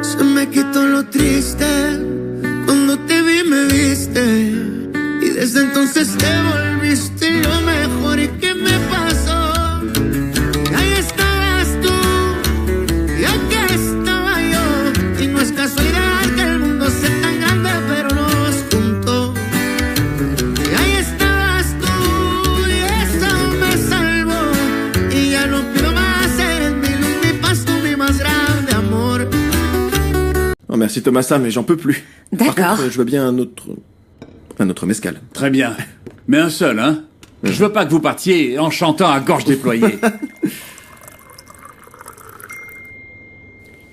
Se me quitó lo triste, cuando te vi me viste, y desde entonces te volviste lo mejor. ¿Y qué me pasó? Y ahí estabas tú, y aquí estaba yo, y no es casualidad que el mundo sea tan grande pero nos juntó. Y ahí estabas tú, y eso me salvó, y ya no pido más, eres mi luz, mi paz, tú mi más grande amor. Oh merci Thomasa, mais j'en peux plus. D'accord. Par contre, je veux bien un autre mezcal. Très bien. Mais un seul, hein. Je veux pas que vous partiez en chantant à gorge déployée.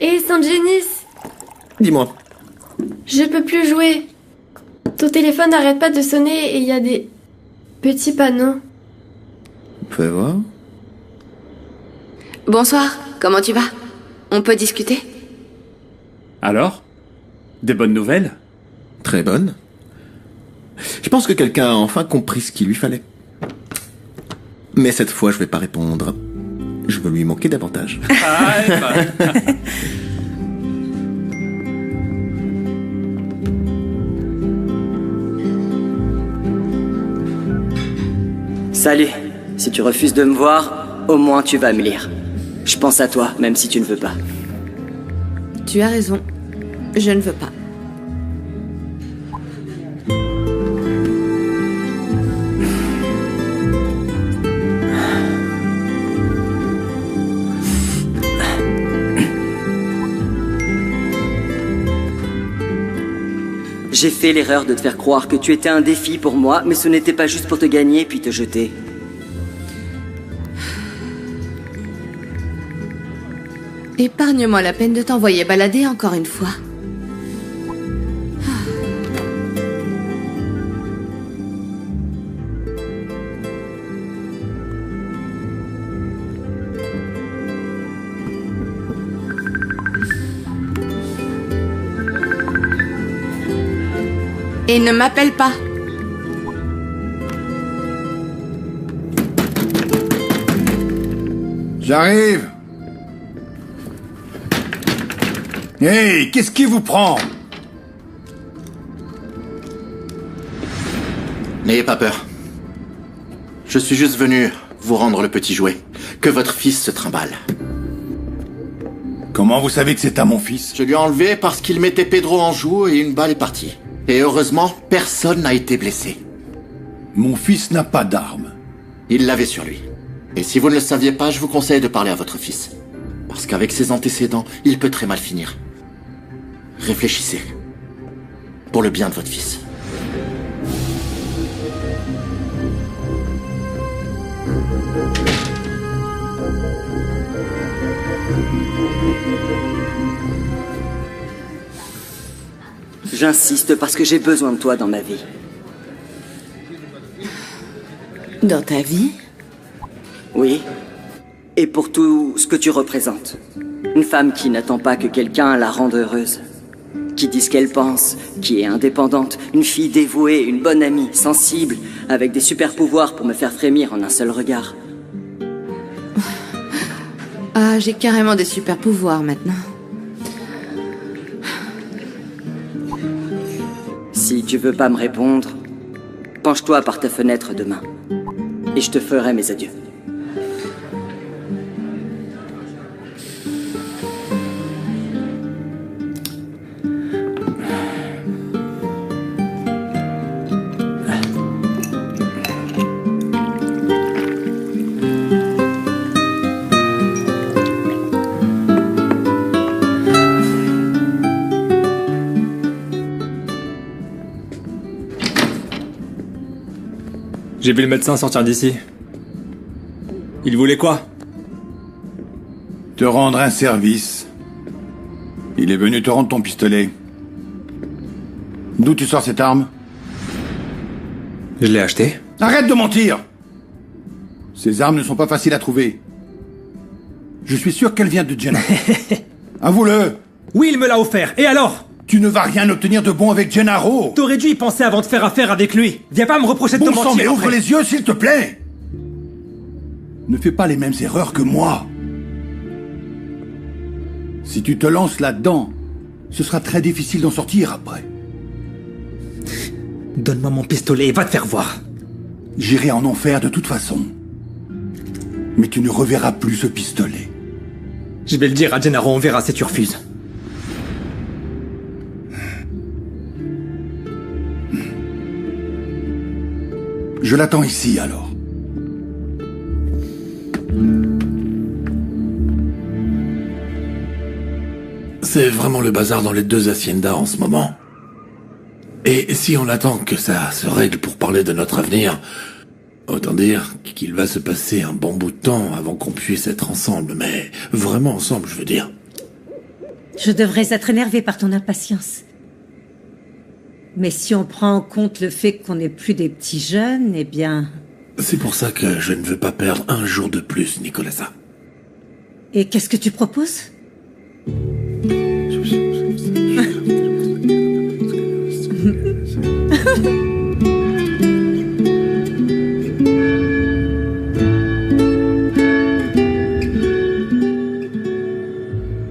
Hé, Saint-Génis, Dis-moi. je peux plus jouer. Ton téléphone n'arrête pas de sonner et il y a des petits panneaux. Fais voir. Bonsoir, comment tu vas? On peut discuter? Alors? Des bonnes nouvelles? Très bonne. Je pense que quelqu'un a enfin compris ce qu'il lui fallait. Mais cette fois, je vais pas répondre. Je veux lui manquer davantage. Ah, eh ben. Salut. Si tu refuses de me voir, au moins tu vas me lire. Je pense à toi, même si tu ne veux pas. Tu as raison. Je ne veux pas. J'ai fait l'erreur de te faire croire que tu étais un défi pour moi, mais ce n'était pas juste pour te gagner puis te jeter. Épargne-moi la peine de t'envoyer balader encore une fois. Et ne m'appelle pas. J'arrive. Hey, qu'est-ce qui vous prend? N'ayez pas peur. Je suis juste venu vous rendre le petit jouet. Que votre fils se trimballe. Comment vous savez que c'est à mon fils? Je lui ai enlevé parce qu'il mettait Pedro en joue et une balle est partie. Et heureusement, personne n'a été blessé. Mon fils n'a pas d'arme. Il l'avait sur lui. Et si vous ne le saviez pas, je vous conseille de parler à votre fils. Parce qu'avec ses antécédents, il peut très mal finir. Réfléchissez. Pour le bien de votre fils. J'insiste parce que j'ai besoin de toi dans ma vie. Dans ta vie? Oui. Et pour tout ce que tu représentes. Une femme qui n'attend pas que quelqu'un la rende heureuse. Qui dit ce qu'elle pense, qui est indépendante. Une fille dévouée, une bonne amie, sensible, avec des super pouvoirs pour me faire frémir en un seul regard. Ah, j'ai carrément des super pouvoirs maintenant. Si tu veux pas me répondre, penche-toi par ta fenêtre demain. Et je te ferai mes adieux. J'ai vu le médecin sortir d'ici. Il voulait quoi? Te rendre un service. Il est venu te rendre ton pistolet. D'où tu sors cette arme? Je l'ai acheté. Arrête de mentir! Ces armes ne sont pas faciles à trouver. Je suis sûr qu'elle vient de Jenna. Avoue-le! Oui, il me l'a offert. Et alors? Tu ne vas rien obtenir de bon avec Gennaro. T'aurais dû y penser avant de faire affaire avec lui. Viens pas me reprocher de te Bon sang, mentir. mais ouvre après. les yeux, s'il te plaît! Ne fais pas les mêmes erreurs que moi. Si tu te lances là-dedans, Ce sera très difficile d'en sortir après. Donne-moi mon pistolet et va te faire voir. J'irai en enfer de toute façon. Mais tu ne reverras plus ce pistolet. Je vais le dire à Gennaro, on verra si tu refuses. Je l'attends ici, alors. C'est vraiment le bazar dans les deux haciendas en ce moment. Et si on attend que ça se règle pour parler de notre avenir, autant dire qu'il va se passer un bon bout de temps avant qu'on puisse être ensemble, mais vraiment ensemble, je veux dire. Je devrais être énervée par ton impatience. Mais si on prend en compte le fait qu'on n'est plus des petits jeunes, eh bien... C'est pour ça que je ne veux pas perdre un jour de plus, Nicolasa. Et qu'est-ce que tu proposes?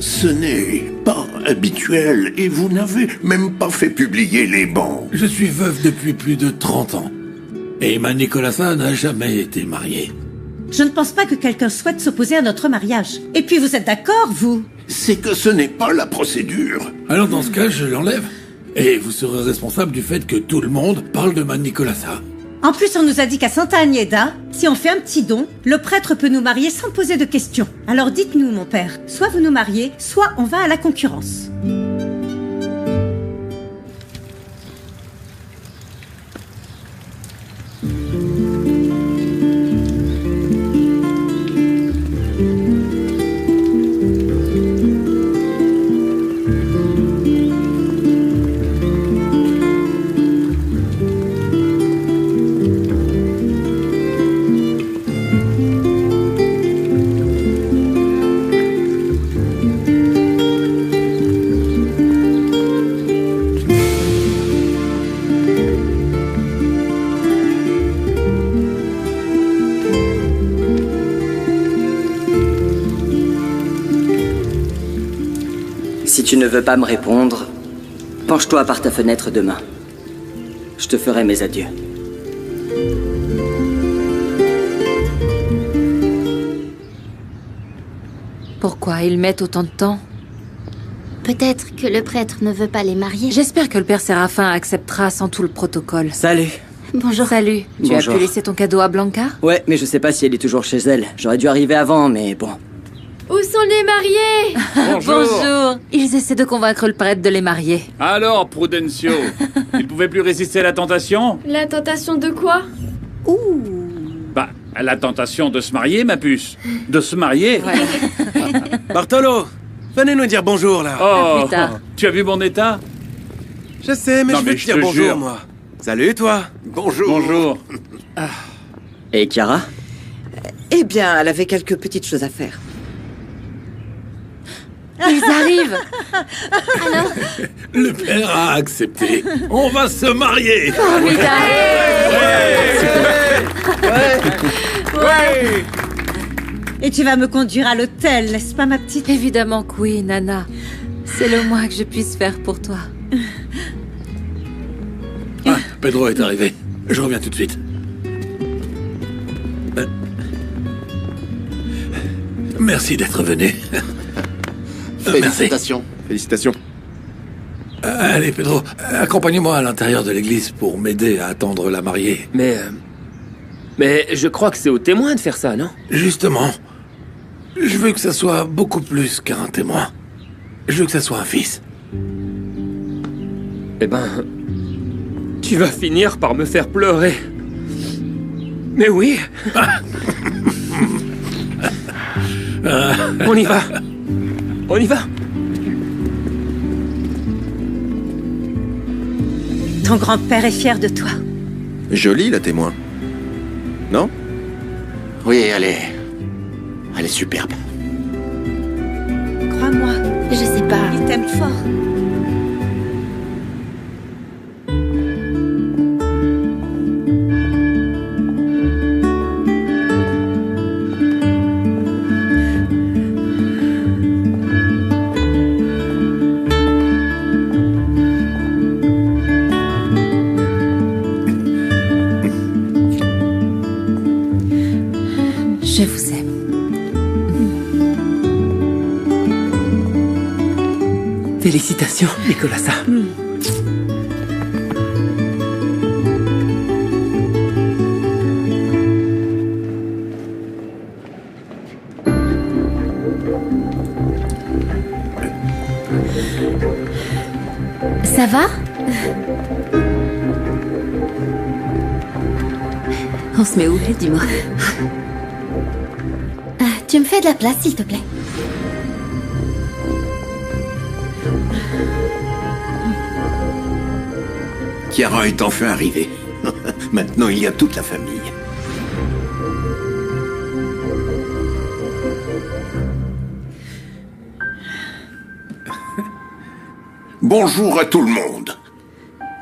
Ce n'est pas habituel et vous n'avez même pas fait publier les bans. Je suis veuf depuis plus de 30 ans. Et ma Nicolasa n'a jamais été mariée. Je ne pense pas que quelqu'un souhaite s'opposer à notre mariage. Et puis vous êtes d'accord, vous? C'est que ce n'est pas la procédure. Alors dans ce cas, je l'enlève. Et vous serez responsable du fait que tout le monde parle de ma Nicolasa. En plus, on nous a dit qu'à Santa Agneda, si on fait un petit don, le prêtre peut nous marier sans poser de questions. Alors dites-nous, mon père, soit vous nous mariez, soit on va à la concurrence. Si tu ne veux pas me répondre, penche-toi par ta fenêtre demain. Je te ferai mes adieux. Pourquoi ils mettent autant de temps? Peut-être que le prêtre ne veut pas les marier. J'espère que le père Séraphin acceptera sans tout le protocole. Salut. Bonjour. Salut. Tu as pu laisser ton cadeau à Blanca? Ouais, mais je sais pas si elle est toujours chez elle. J'aurais dû arriver avant, mais bon. Où sont les mariés? Bonjour. Ils essaient de convaincre le prêtre de les marier. Alors, Prudencio, il pouvait plus résister à la tentation? La tentation de quoi? Bah, à la tentation de se marier, ma puce. De se marier. Bartolo, venez nous dire bonjour, là. Oh, plus tard. Tu as vu mon état? Je sais, mais Non, je mais veux te je dire te bonjour, jure. moi. Salut, toi. Bonjour. Bonjour. Et Chiara? Eh bien, elle avait quelques petites choses à faire. Ils arrivent. Alors, Le père a accepté. On va se marier. Ouais. Et tu vas me conduire à l'hôtel, n'est-ce pas, ma petite? Évidemment que oui, Nana. C'est le moins que je puisse faire pour toi. Ah, Pedro est arrivé. Je reviens tout de suite. Merci d'être venu. Félicitations. Félicitations. Allez, Pedro, accompagnez-moi à l'intérieur de l'église pour m'aider à attendre la mariée. Mais je crois que c'est au témoin de faire ça, non? Justement, je veux que ça soit beaucoup plus qu'un témoin. Je veux que ça soit un fils. Eh ben... Tu vas finir par me faire pleurer. Mais oui. On y va. On y va. Ton grand-père est fier de toi. Jolie, la témoin. Non? Oui, elle est superbe. Crois-moi. je sais pas. Il t'aime fort. Félicitations, Nicolasa. Ça va? On se met où, dis-moi? Tu me fais de la place, s'il te plaît. Chiara est enfin arrivée. Maintenant, il y a toute la famille. Bonjour à tout le monde.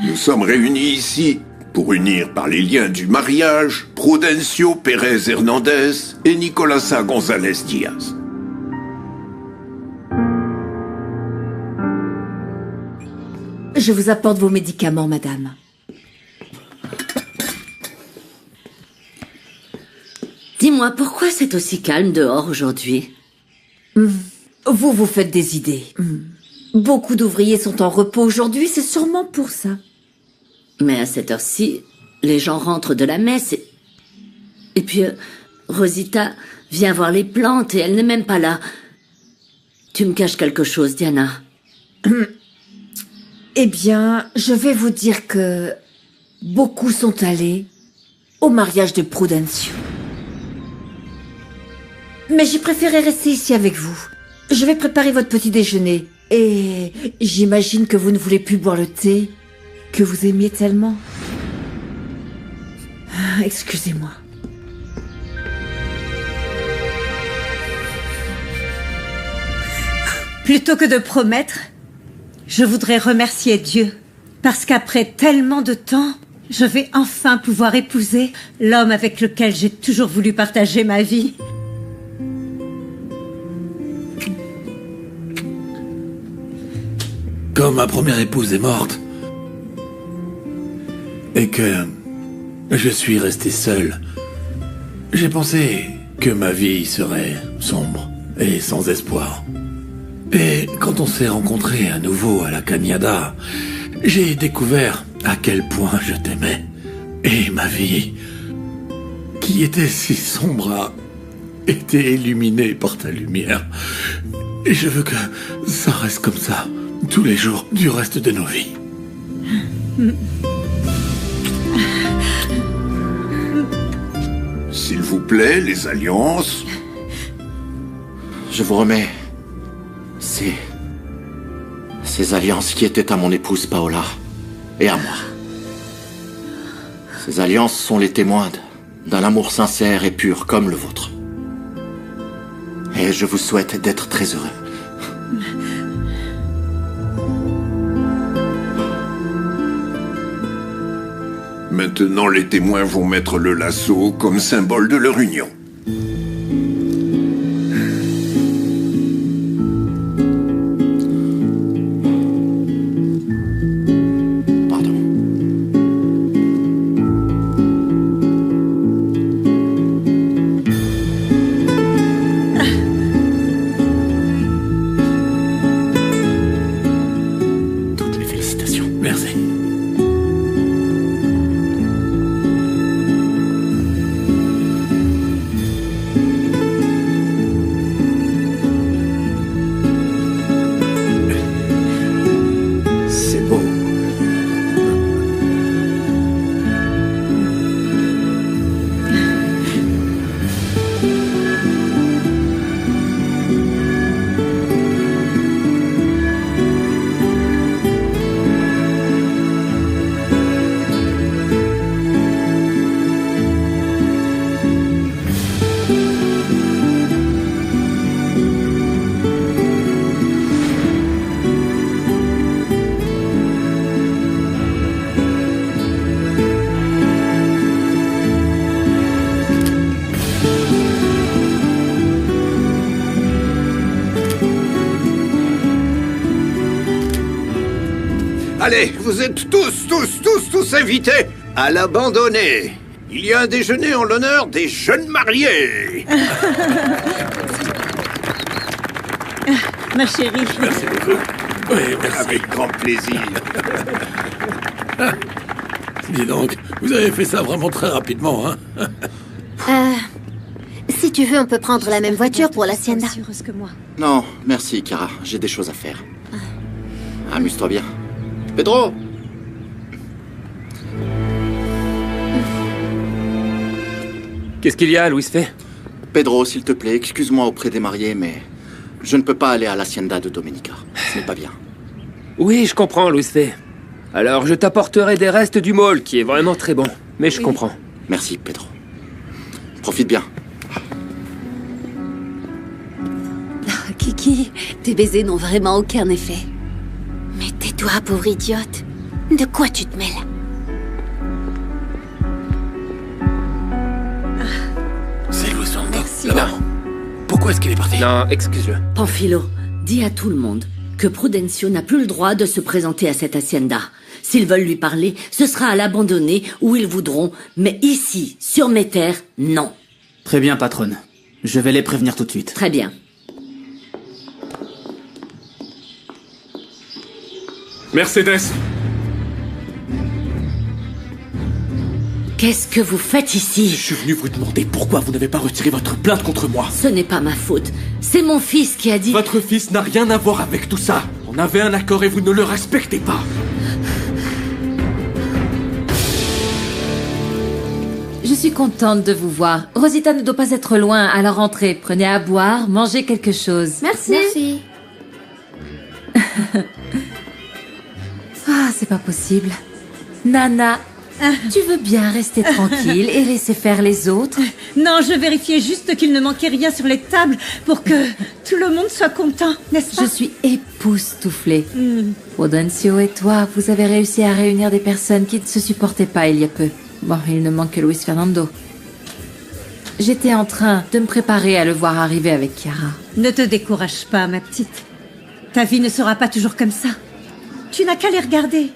Nous sommes réunis ici pour unir par les liens du mariage Prudencio Pérez Hernandez et Nicolasa González Diaz. Je vous apporte vos médicaments, madame. Dis-moi, pourquoi c'est aussi calme dehors aujourd'hui? Vous vous faites des idées. Beaucoup d'ouvriers sont en repos aujourd'hui, c'est sûrement pour ça. Mais à cette heure-ci, les gens rentrent de la messe et puis Rosita vient voir les plantes et elle n'est même pas là. Tu me caches quelque chose, Diana? Eh bien, je vais vous dire que beaucoup sont allés au mariage de Prudencio. Mais j'ai préféré rester ici avec vous. Je vais préparer votre petit déjeuner. Et j'imagine que vous ne voulez plus boire le thé que vous aimiez tellement. Excusez-moi. Plutôt que de promettre, je voudrais remercier Dieu. Parce qu'après tellement de temps, je vais enfin pouvoir épouser l'homme avec lequel j'ai toujours voulu partager ma vie. Quand ma première épouse est morte, et que je suis resté seul, j'ai pensé que ma vie serait sombre et sans espoir. Et quand on s'est rencontrés à nouveau à la Cañada, j'ai découvert à quel point je t'aimais. Et ma vie, qui était si sombre, a été illuminée par ta lumière. Et je veux que ça reste comme ça, tous les jours du reste de nos vies. S'il vous plaît, les alliances. Je vous remets ces alliances qui étaient à mon épouse Paola et à moi. Ces alliances sont les témoins d'un amour sincère et pur comme le vôtre. Et je vous souhaite d'être très heureux. Maintenant, les témoins vont mettre le lasso comme symbole de leur union. Toutes les félicitations. Merci. C'est beau. Allez, vous êtes tous invités à l'abandonner. Il y a un déjeuner en l'honneur des jeunes mariés. Ma chérie. Merci beaucoup. Oui, merci. Avec grand plaisir. Dis donc, vous avez fait ça vraiment très rapidement, hein? Si tu veux, on peut prendre la même voiture pour l'hacienda. Que moi. Non, merci, Kara. J'ai des choses à faire. Amuse-toi bien. Pedro! Qu'est-ce qu'il y a, Luis Fay? Pedro, s'il te plaît, excuse-moi auprès des mariés, mais je ne peux pas aller à l'hacienda de Domenica. Ce n'est pas bien. Oui, je comprends, Luis Fay. Alors, je t'apporterai des restes du mall, qui est vraiment très bon. Mais je comprends. Merci, Pedro. Profite bien. Kiki, tes baisers n'ont vraiment aucun effet. Mais tais-toi, pauvre idiote. De quoi tu te mêles? C'est Luis Fernando. Là-bas. Pourquoi est-ce qu'il est parti? Non, excuse-le. Panfilo, dis à tout le monde que Prudencio n'a plus le droit de se présenter à cette hacienda. S'ils veulent lui parler, ce sera à l'abandonner où ils voudront, mais ici, sur mes terres, non. Très bien, patronne. Je vais les prévenir tout de suite. Très bien. Mercedes. Qu'est-ce que vous faites ici? Je suis venu vous demander pourquoi vous n'avez pas retiré votre plainte contre moi. Ce n'est pas ma faute. C'est mon fils qui a dit... Votre fils n'a rien à voir avec tout ça. On avait un accord et vous ne le respectez pas. Je suis contente de vous voir. Rosita ne doit pas être loin, alors entrez. Prenez à boire, mangez quelque chose. Merci. Ah, c'est pas possible. Nana, tu veux bien rester tranquille et laisser faire les autres? Non, je vérifiais juste qu'il ne manquait rien sur les tables pour que tout le monde soit content, n'est-ce pas? Je suis époustouflée. Prudencio et toi, vous avez réussi à réunir des personnes qui ne se supportaient pas il y a peu. Bon, il ne manque que Luis Fernando. J'étais en train de me préparer à le voir arriver avec Chiara. Ne te décourage pas, ma petite. Ta vie ne sera pas toujours comme ça. Tu n'as qu'à les regarder.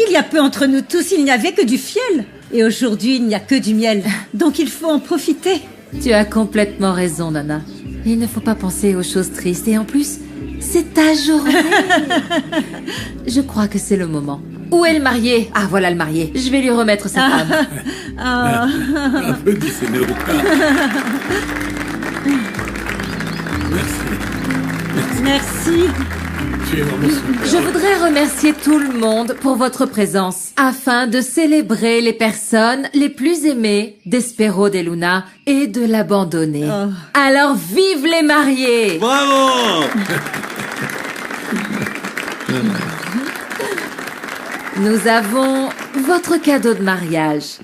Il y a peu entre nous tous, il n'y avait que du fiel. Et aujourd'hui, il n'y a que du miel. Donc il faut en profiter. Tu as complètement raison, Nana. Il ne faut pas penser aux choses tristes. Et en plus, c'est ta journée. Je crois que c'est le moment. Où est le marié? Ah, voilà le marié. Je vais lui remettre sa femme. Applaudissez-nous. Merci. Je voudrais remercier tout le monde pour votre présence afin de célébrer les personnes les plus aimées d'Espero de Luna et de l'abandonner. Alors vive les mariés! Bravo! Nous avons votre cadeau de mariage.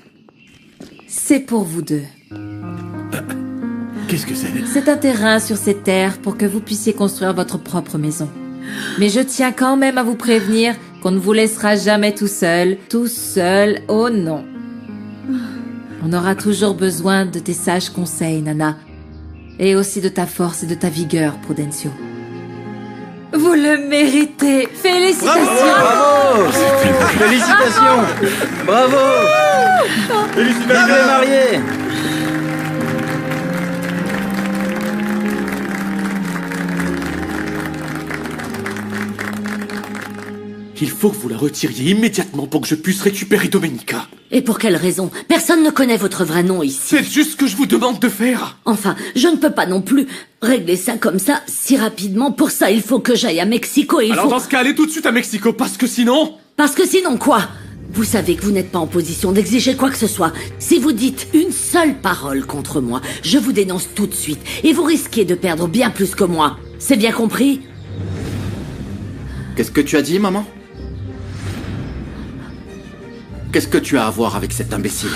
C'est pour vous deux. Qu'est-ce que c'est? C'est un terrain sur ces terres pour que vous puissiez construire votre propre maison. Mais je tiens quand même à vous prévenir qu'on ne vous laissera jamais tout seul, oh non. On aura toujours besoin de tes sages conseils, Nana. Et aussi de ta force et de ta vigueur, Prudencio. Vous le méritez. Félicitations. Bravo. Félicitations. Bravo. Félicitations les mariés. Il faut que vous la retiriez immédiatement pour que je puisse récupérer Domenica. Et pour quelle raison? Personne ne connaît votre vrai nom ici. C'est juste ce que je vous demande de faire. Enfin, je ne peux pas non plus régler ça comme ça, si rapidement. Pour ça, il faut que j'aille à Mexico et Alors dans ce cas, allez tout de suite à Mexico, parce que sinon... Parce que sinon quoi? Vous savez que vous n'êtes pas en position d'exiger quoi que ce soit. Si vous dites une seule parole contre moi, je vous dénonce tout de suite. Et vous risquez de perdre bien plus que moi. C'est bien compris? Qu'est-ce que tu as dit, maman? Qu'est-ce que tu as à voir avec cet imbécile?